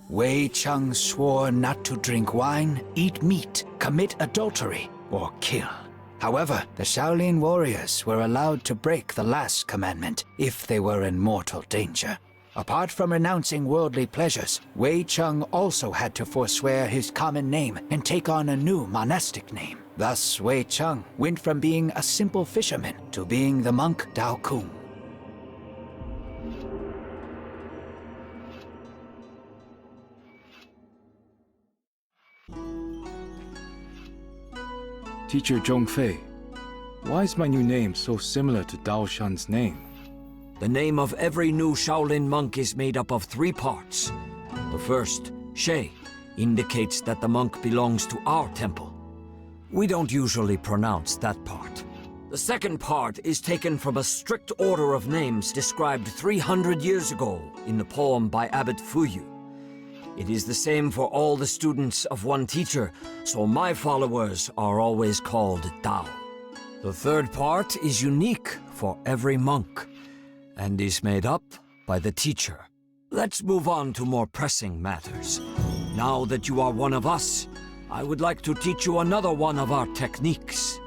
Wei Cheng swore not to drink wine, eat meat, commit adultery, or kill. However, the Shaolin warriors were allowed to break the last commandment if they were in mortal danger. Apart from renouncing worldly pleasures, Wei Cheng also had to forswear his common name and take on a new monastic name. Thus, Wei Cheng went from being a simple fisherman to being the monk Dao Kung. Teacher Zhongfei, why is my new name so similar to Dao Shan's name? The name of every new Shaolin monk is made up of 3 parts. The first, She, indicates that the monk belongs to our temple. We don't usually pronounce that part. The second part is taken from a strict order of names described 300 years ago in the poem by Abbot Fuyu. It is the same for all the students of one teacher, so my followers are always called Dao. The third part is unique for every monk, and is made up by the teacher. Let's move on to more pressing matters. Now that you are one of us, I would like to teach you another one of our techniques.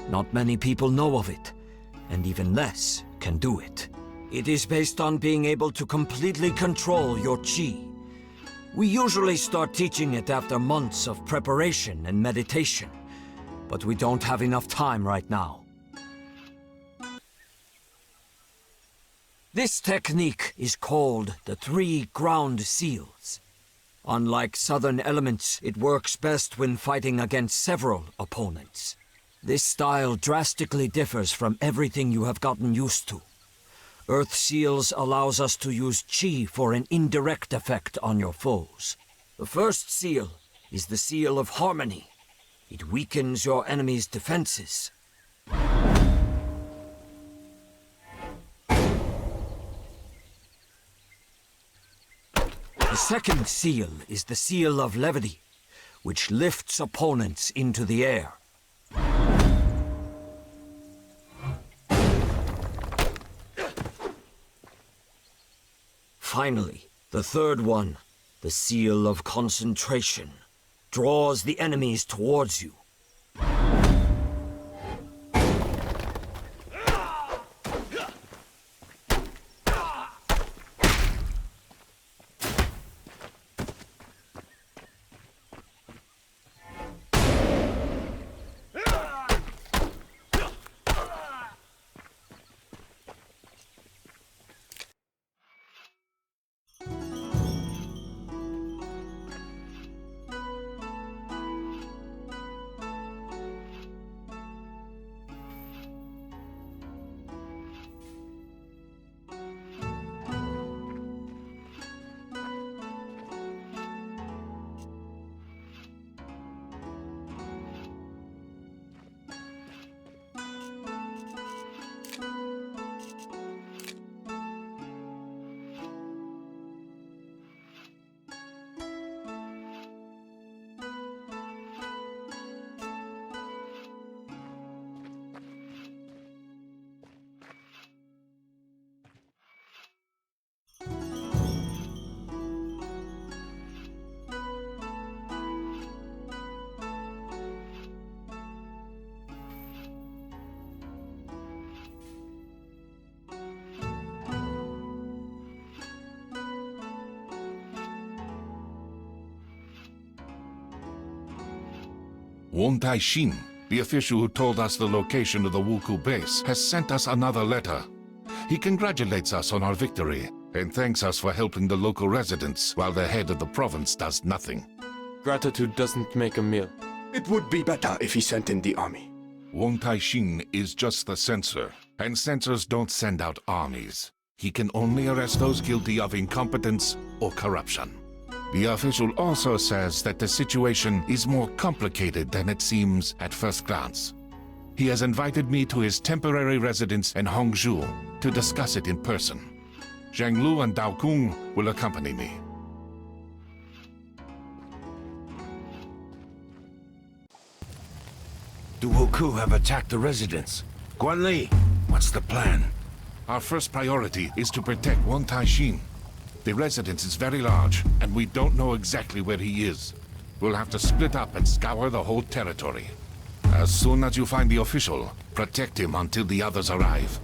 Not many people know of it, and even less can do it. It is based on being able to completely control your chi. We usually start teaching it after months of preparation and meditation, but we don't have enough time right now. This technique is called the 3 ground seals. Unlike southern elements, it works best when fighting against several opponents. This style drastically differs from everything you have gotten used to. Earth Seals allows us to use Chi for an indirect effect on your foes. The first seal is the Seal of Harmony. It weakens your enemy's defenses. The second seal is the Seal of Levity, which lifts opponents into the air. Finally, the third one, the Seal of Concentration, draws the enemies towards you. Wong Tai-shin, the official who told us the location of the Wuku base, has sent us another letter. He congratulates us on our victory and thanks us for helping the local residents while the head of the province does nothing. Gratitude doesn't make a meal. It would be better if he sent in the army. Wong Tai-shin is just the censor, and censors don't send out armies. He can only arrest those guilty of incompetence or corruption. The official also says that the situation is more complicated than it seems at first glance. He has invited me to his temporary residence in Hongzhou to discuss it in person. Zhang Lu and Dao Kung will accompany me. The Wuku have attacked the residence. Guan Li, what's the plan? Our first priority is to protect Wong Tai-shin. The residence is very large, and we don't know exactly where he is. We'll have to split up and scour the whole territory. As soon as you find the official, protect him until the others arrive.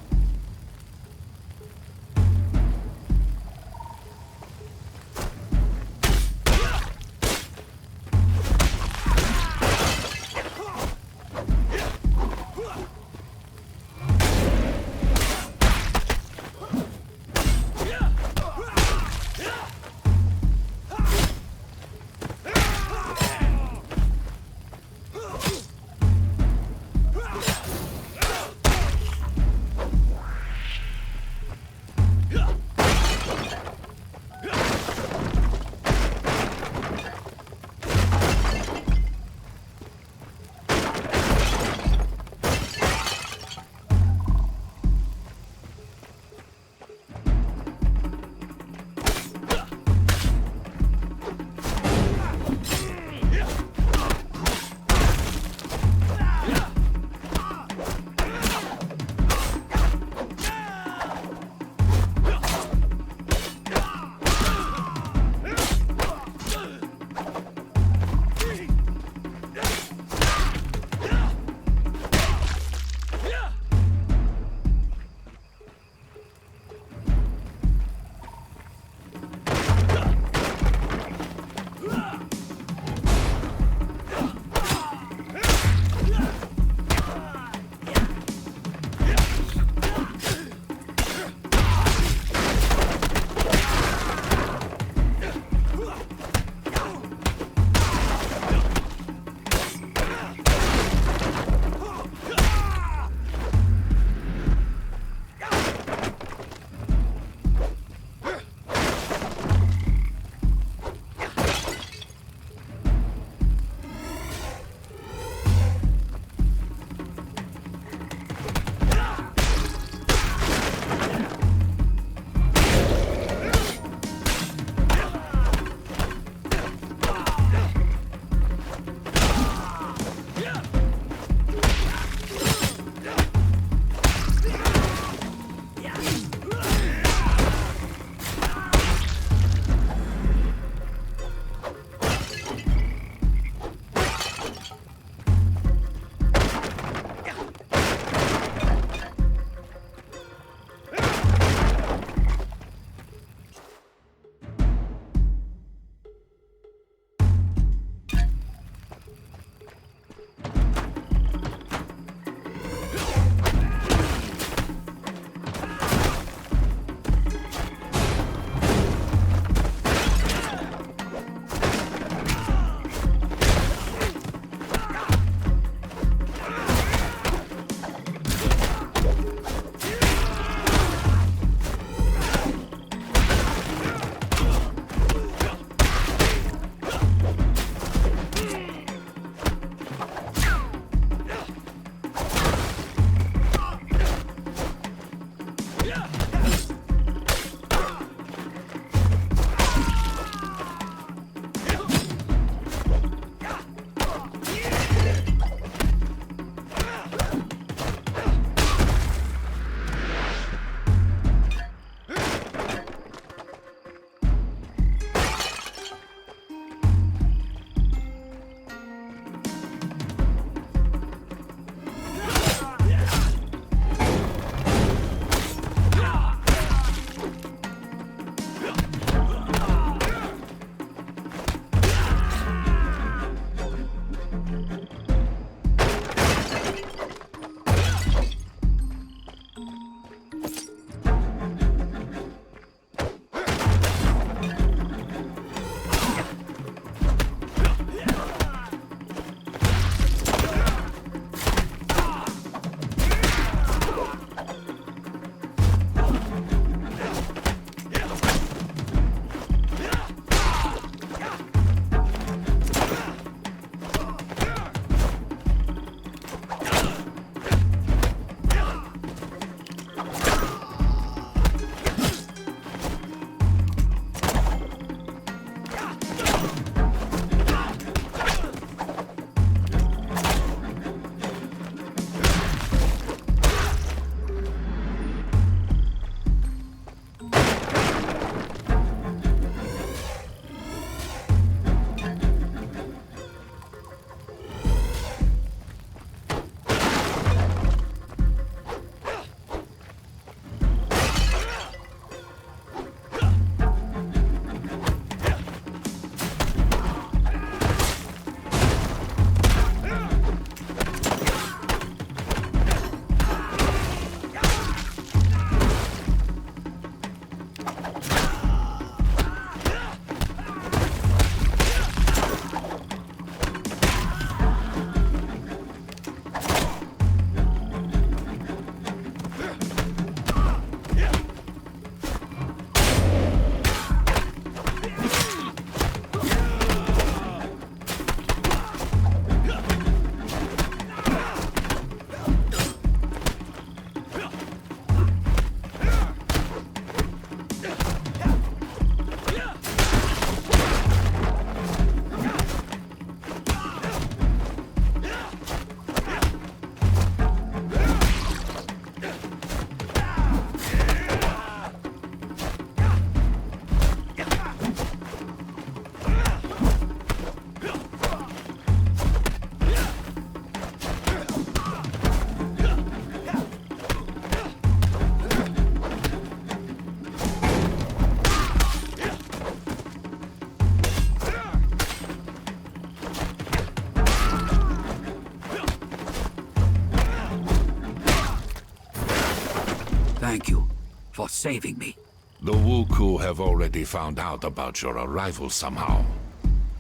saving me. The Wuku have already found out about your arrival somehow.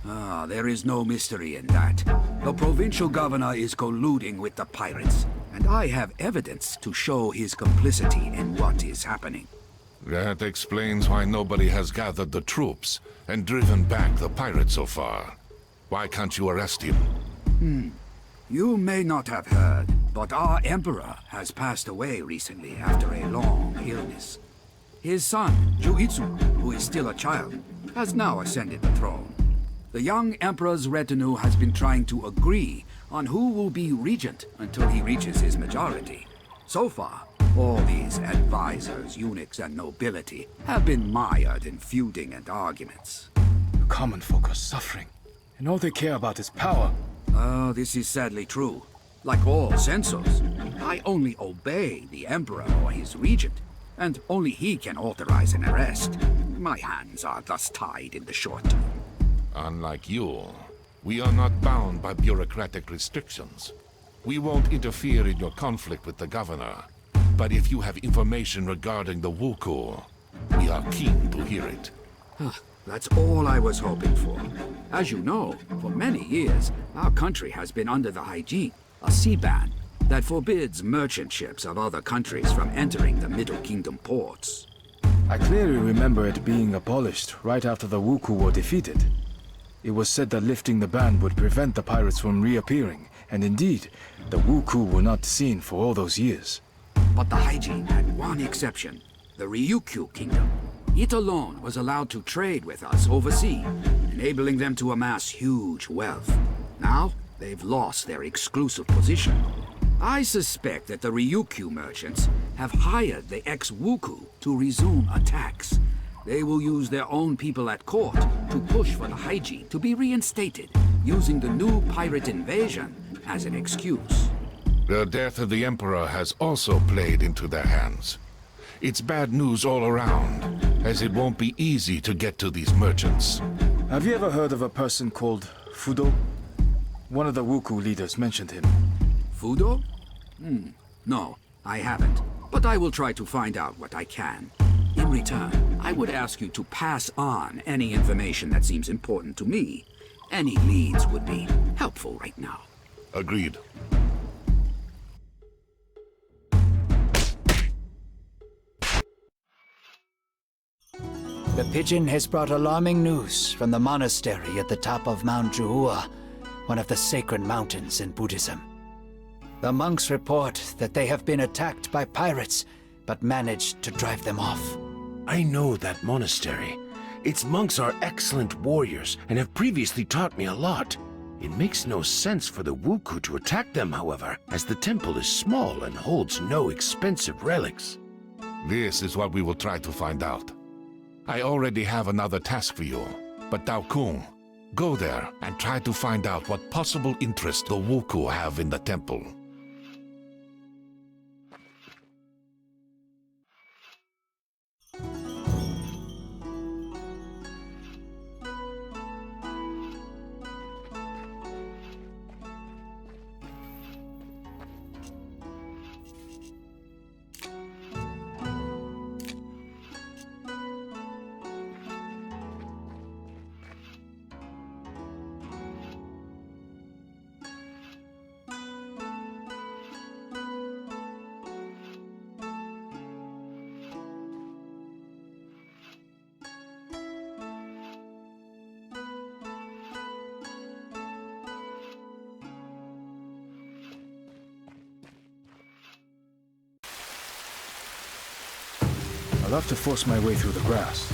Ah, there is no mystery in that. The provincial governor is colluding with the pirates, and I have evidence to show his complicity in what is happening. That explains why nobody has gathered the troops and driven back the pirates so far. Why can't you arrest him? You may not have heard, but our emperor has passed away recently after a long illness. His son, Juitsu, who is still a child, has now ascended the throne. The young emperor's retinue has been trying to agree on who will be regent until he reaches his majority. So far, all these advisors, eunuchs, and nobility have been mired in feuding and arguments. The common folk are suffering, and all they care about is power. This is sadly true. Like all censors, I only obey the emperor or his regent, and only he can authorize an arrest. My hands are thus tied in the short term. Unlike you, we are not bound by bureaucratic restrictions. We won't interfere in your conflict with the governor. But if you have information regarding the Wuku, we are keen to hear it. That's all I was hoping for. As you know, for many years, our country has been under the Haiji, a sea ban that forbids merchant ships of other countries from entering the Middle Kingdom ports. I clearly remember it being abolished right after the Wuku were defeated. It was said that lifting the ban would prevent the pirates from reappearing, and indeed, the Wuku were not seen for all those years. But the Haiji had one exception, the Ryukyu Kingdom. It alone was allowed to trade with us overseas, enabling them to amass huge wealth. Now, they've lost their exclusive position. I suspect that the Ryukyu merchants have hired the ex-Wuku to resume attacks. They will use their own people at court to push for the Haiji to be reinstated, using the new pirate invasion as an excuse. The death of the Emperor has also played into their hands. It's bad news all around, as it won't be easy to get to these merchants. Have you ever heard of a person called Fudo? One of the Wuku leaders mentioned him. Fudo? No, I haven't. But I will try to find out what I can. In return, I would ask you to pass on any information that seems important to me. Any leads would be helpful right now. Agreed. The pigeon has brought alarming news from the monastery at the top of Mount Juhua, one of the sacred mountains in Buddhism. The monks report that they have been attacked by pirates, but managed to drive them off. I know that monastery. Its monks are excellent warriors and have previously taught me a lot. It makes no sense for the Wuku to attack them, however, as the temple is small and holds no expensive relics. This is what we will try to find out. I already have another task for you, but Dao Kung, go there and try to find out what possible interest the Wuku have in the temple. I'll have to force my way through the grass.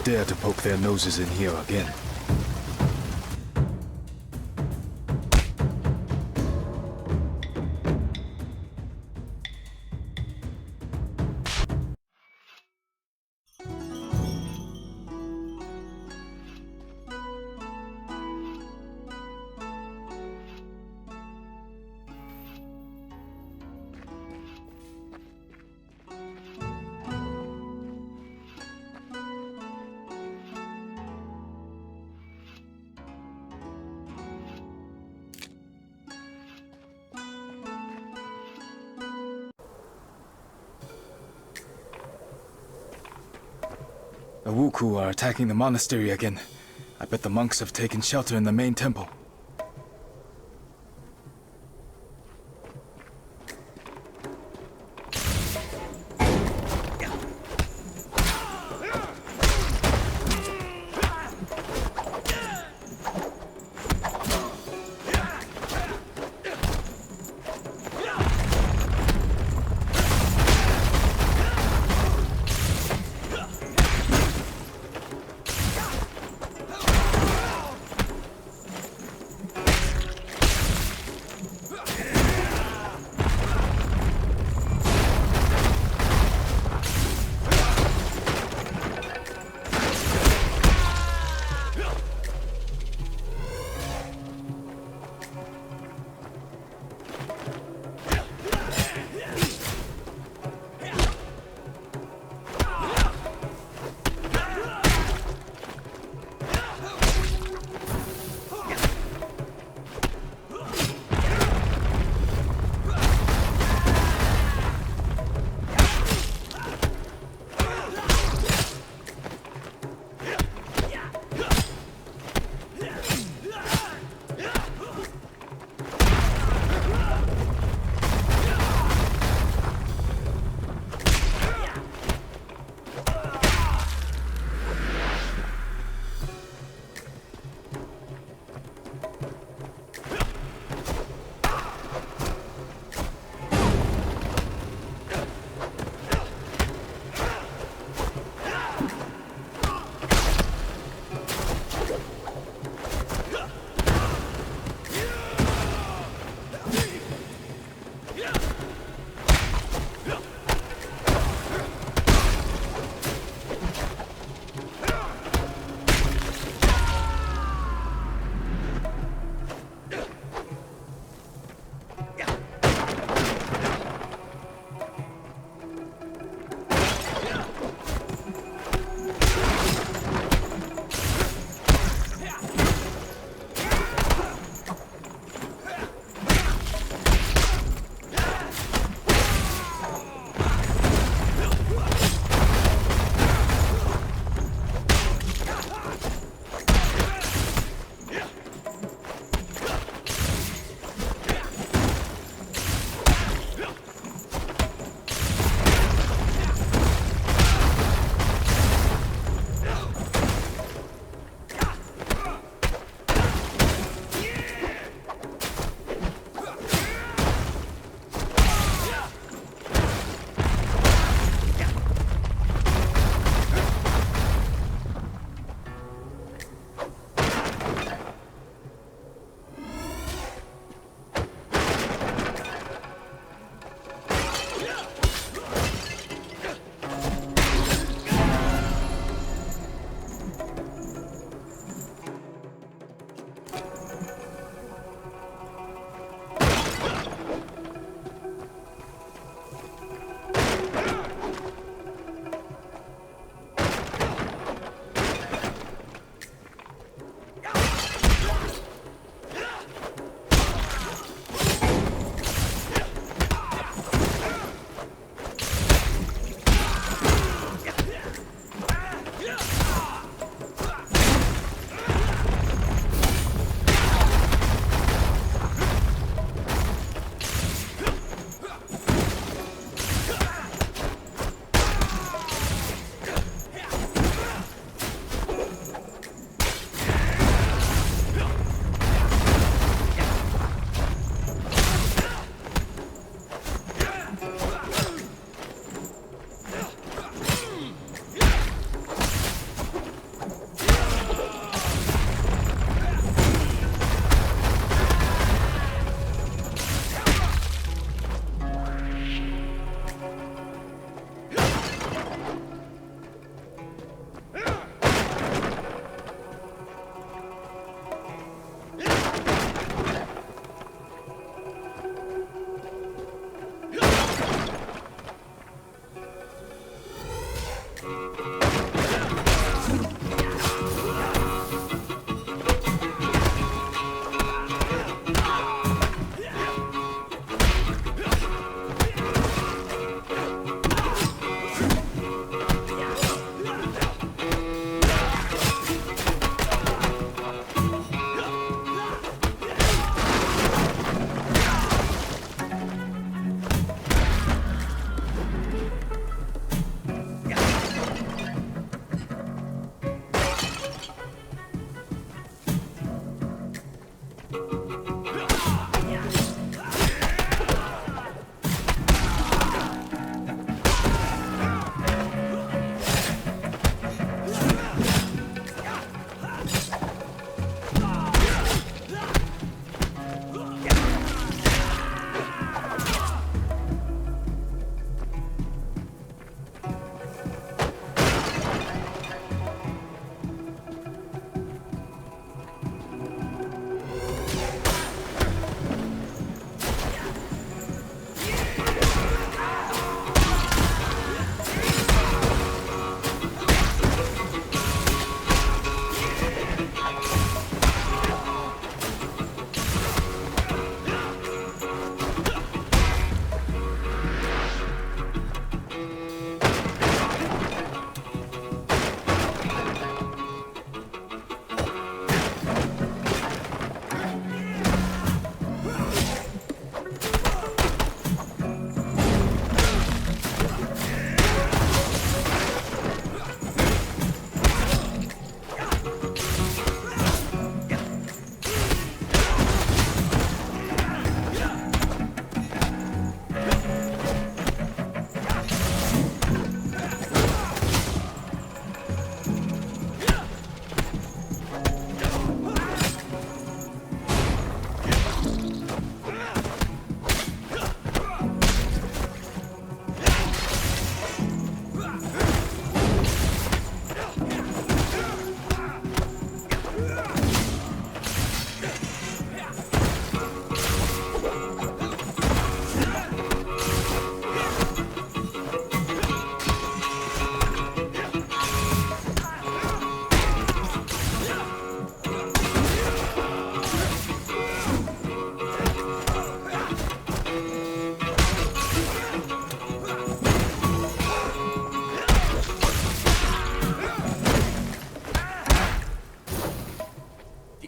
won't dare to poke their noses in here again. The Wuku are attacking the monastery again. I bet the monks have taken shelter in the main temple.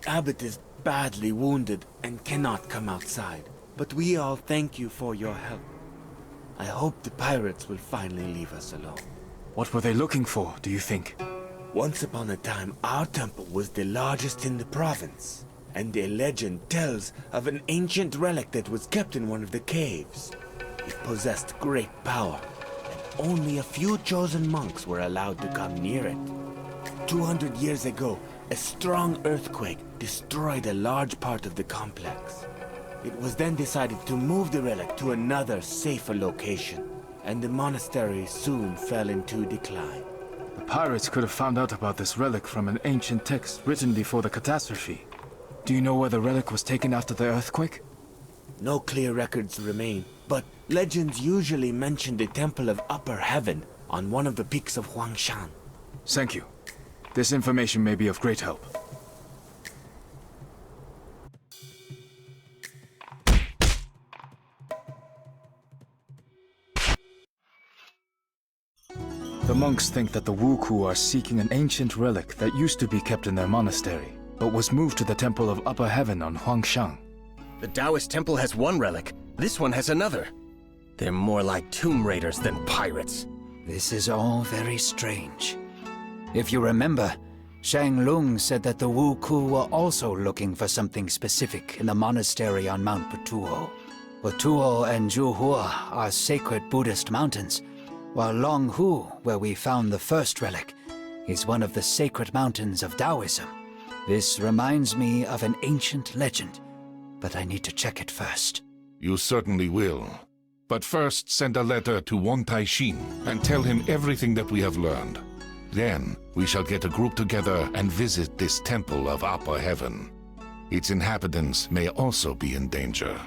abbot is badly wounded and cannot come outside. But we all thank you for your help. I hope the pirates will finally leave us alone. What were they looking for, do you think? Once upon a time, our temple was the largest in the province. And a legend tells of an ancient relic that was kept in one of the caves. It possessed great power, and only a few chosen monks were allowed to come near it. 200 years ago, a strong earthquake destroyed a large part of the complex. It was then decided to move the relic to another, safer location, and the monastery soon fell into decline. The pirates could have found out about this relic from an ancient text written before the catastrophe. Do you know where the relic was taken after the earthquake? No clear records remain, but legends usually mention the Temple of Upper Heaven on one of the peaks of Huangshan. Thank you. This information may be of great help. The monks think that the Wuku are seeking an ancient relic that used to be kept in their monastery, but was moved to the Temple of Upper Heaven on Huangshan. The Taoist temple has one relic. This one has another. They're more like tomb raiders than pirates. This is all very strange. If you remember, Shang Lung said that the Wuku were also looking for something specific in the monastery on Mount Batuo. Batuo and Zhuhua are sacred Buddhist mountains, while Longhu, where we found the first relic, is one of the sacred mountains of Taoism. This reminds me of an ancient legend, but I need to check it first. You certainly will. But first send a letter to Wang Taixin and tell him everything that we have learned. Then we shall get a group together and visit this temple of Upper Heaven. Its inhabitants may also be in danger.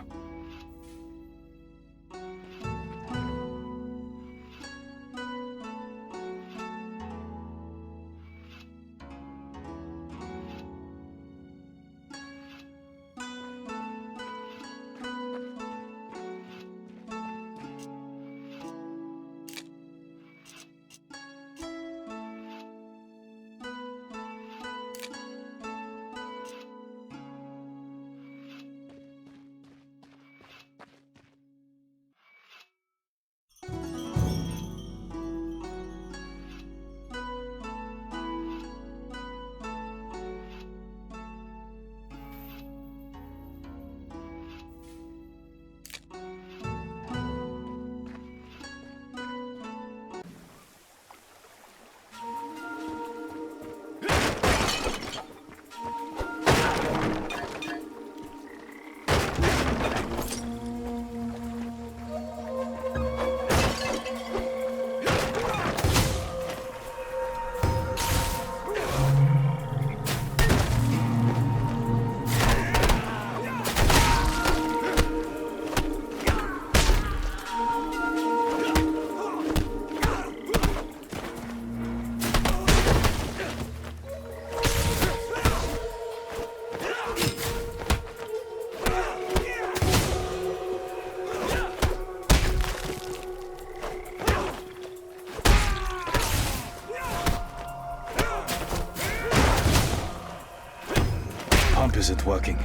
Isn't working,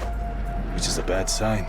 which is a bad sign.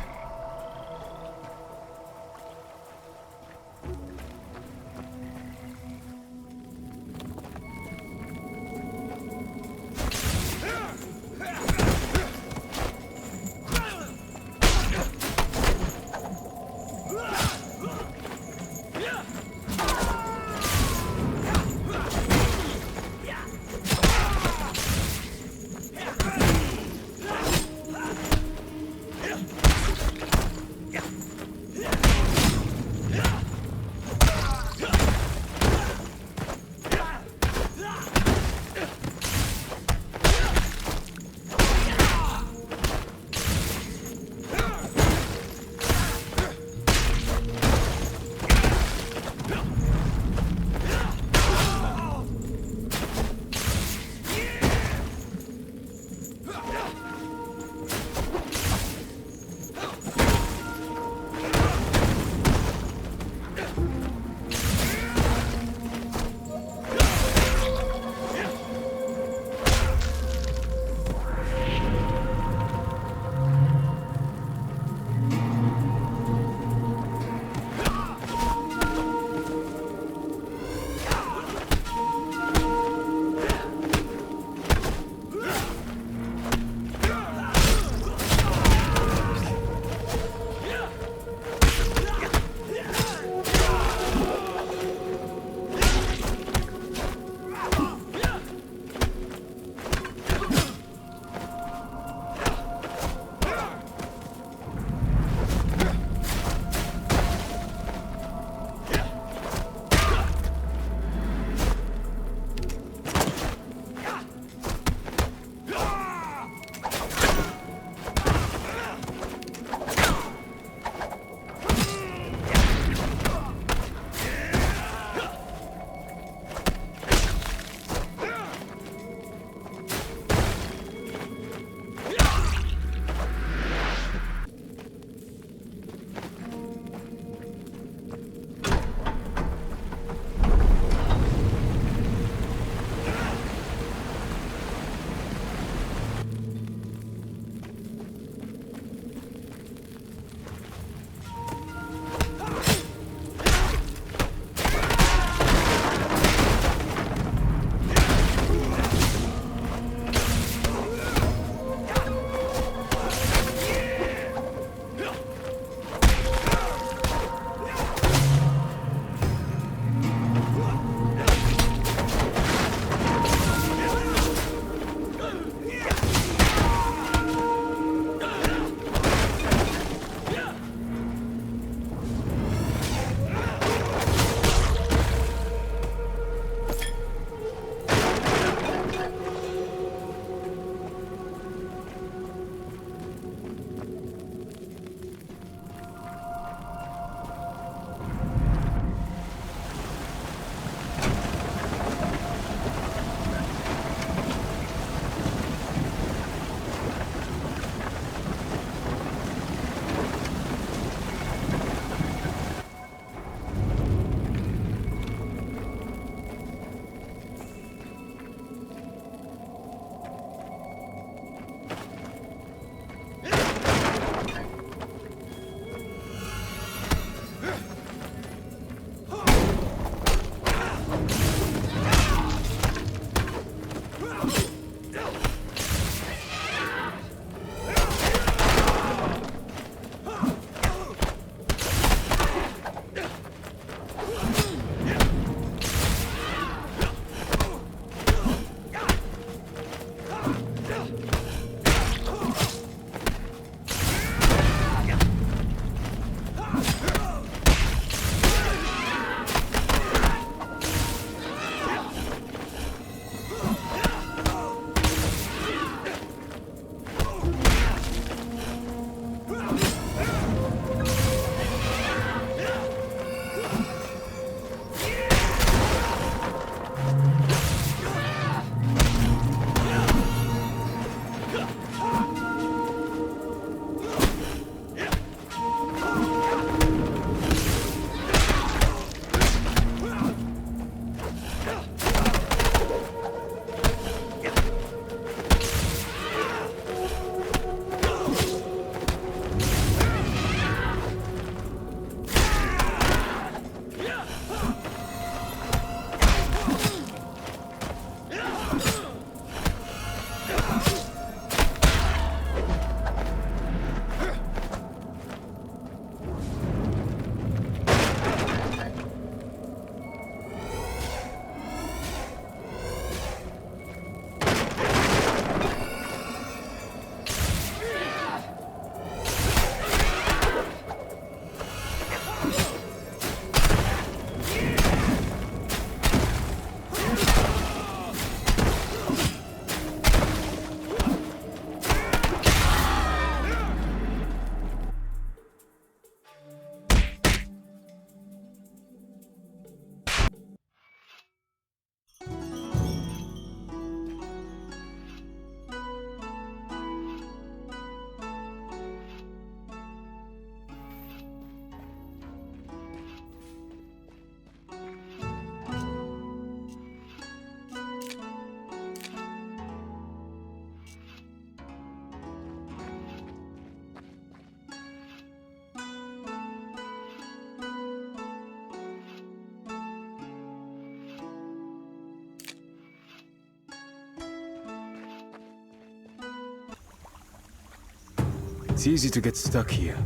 It's easy to get stuck here.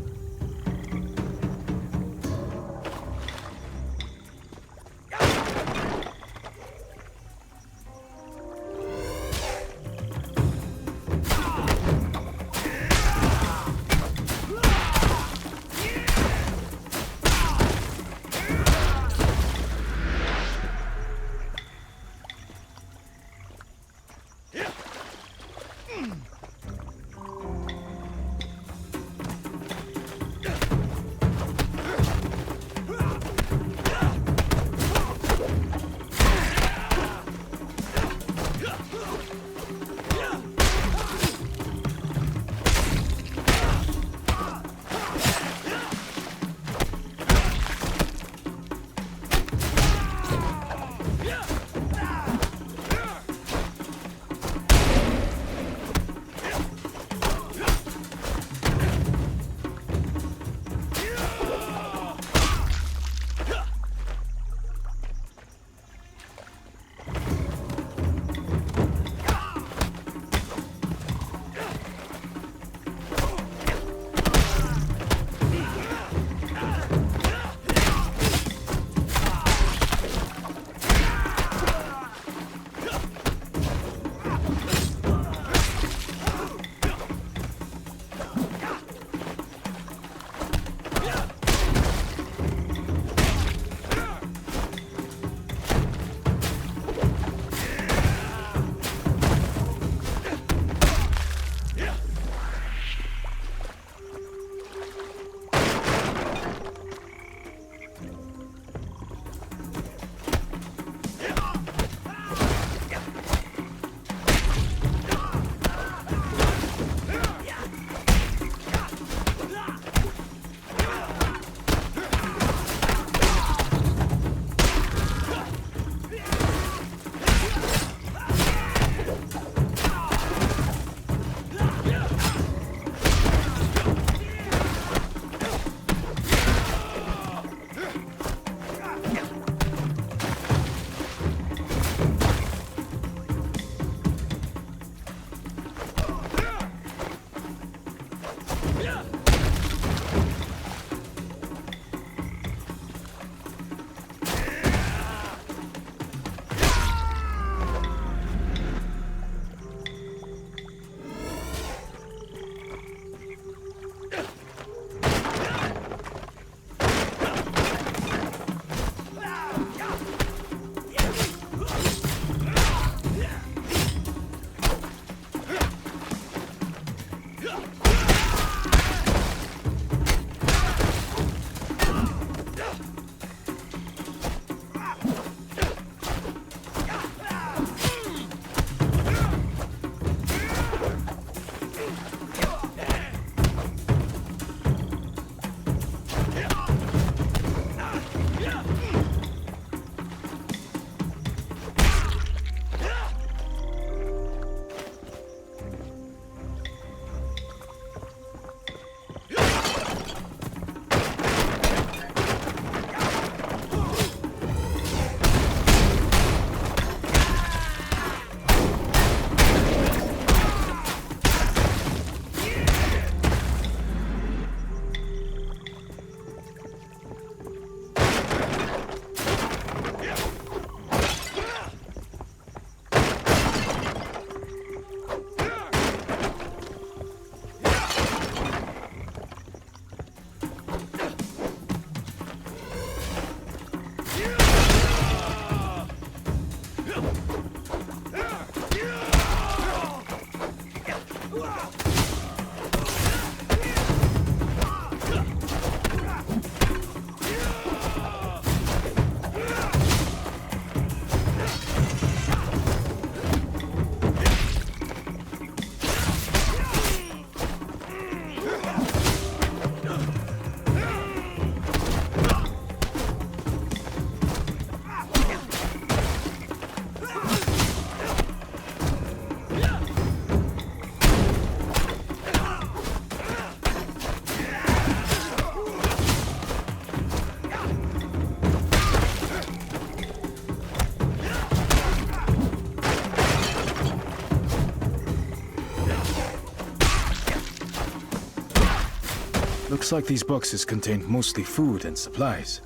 Looks like these boxes contain mostly food and supplies.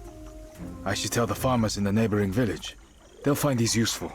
I should tell the farmers in the neighboring village. They'll find these useful.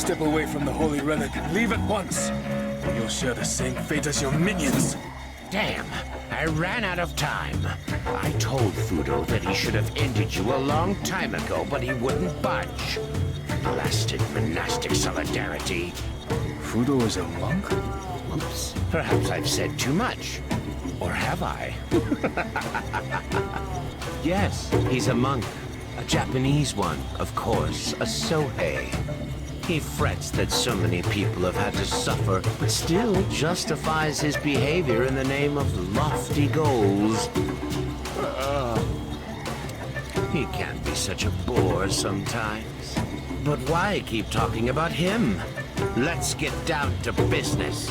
Step away from the holy relic and leave at once, or you'll share the same fate as your minions. Damn, I ran out of time. I told Fudo that he should have ended you a long time ago, but he wouldn't budge. Blasted monastic solidarity. Fudo is a monk? Oops, perhaps I've said too much. Or have I? Yes, he's a monk. A Japanese one, of course, a Sohei. He frets that so many people have had to suffer, but still justifies his behavior in the name of lofty goals. He can be such a bore sometimes. But why keep talking about him? Let's get down to business.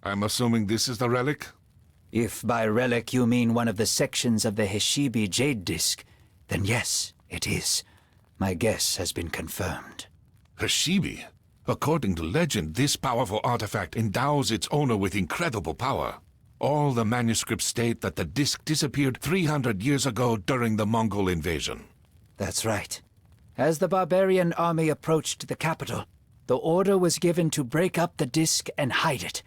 I'm assuming this is the relic? If by relic you mean one of the sections of the Heshibi jade disc, then yes, it is. My guess has been confirmed. Heshibi? According to legend, this powerful artifact endows its owner with incredible power. All the manuscripts state that the disc disappeared 300 years ago during the Mongol invasion. That's right. As the barbarian army approached the capital, the order was given to break up the disc and hide it.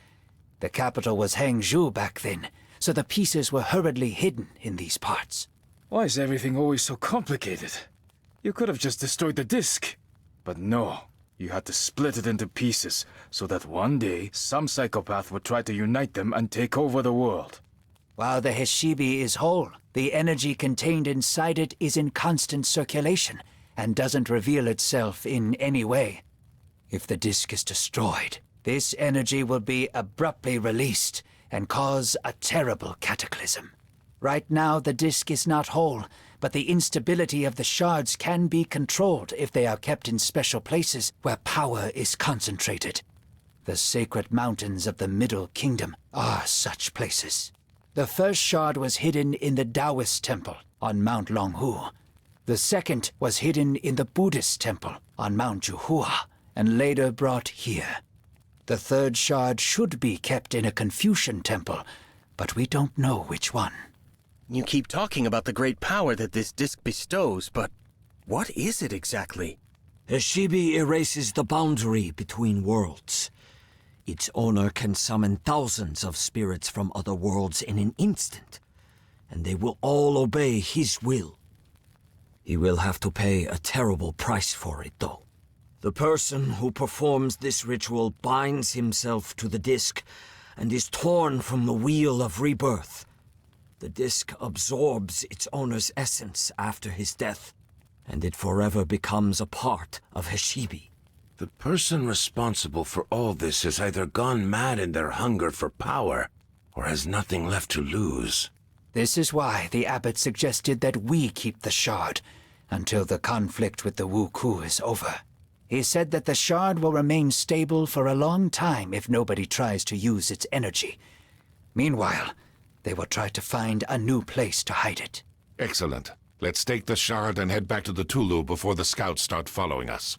The capital was Hangzhou back then, so the pieces were hurriedly hidden in these parts. Why is everything always so complicated? You could have just destroyed the disc. But no, you had to split it into pieces, so that one day some psychopath would try to unite them and take over the world. While the Heshibi is whole, the energy contained inside it is in constant circulation, and doesn't reveal itself in any way. If the disc is destroyed, this energy will be abruptly released, and cause a terrible cataclysm. Right now, the disc is not whole, but the instability of the shards can be controlled if they are kept in special places where power is concentrated. The sacred mountains of the Middle Kingdom are such places. The first shard was hidden in the Taoist temple on Mount Longhu. The second was hidden in the Buddhist temple on Mount Juhua, and later brought here. The third shard should be kept in a Confucian temple, but we don't know which one. You keep talking about the great power that this disc bestows, but what is it exactly? Hashibi erases the boundary between worlds. Its owner can summon thousands of spirits from other worlds in an instant, and they will all obey his will. He will have to pay a terrible price for it, though. The person who performs this ritual binds himself to the disc and is torn from the wheel of rebirth. The disc absorbs its owner's essence after his death, and it forever becomes a part of Hashibi. The person responsible for all this has either gone mad in their hunger for power, or has nothing left to lose. This is why the abbot suggested that we keep the shard until the conflict with the Wuku is over. He said that the shard will remain stable for a long time if nobody tries to use its energy. Meanwhile, they will try to find a new place to hide it. Excellent. Let's take the shard and head back to the Tulu before the scouts start following us.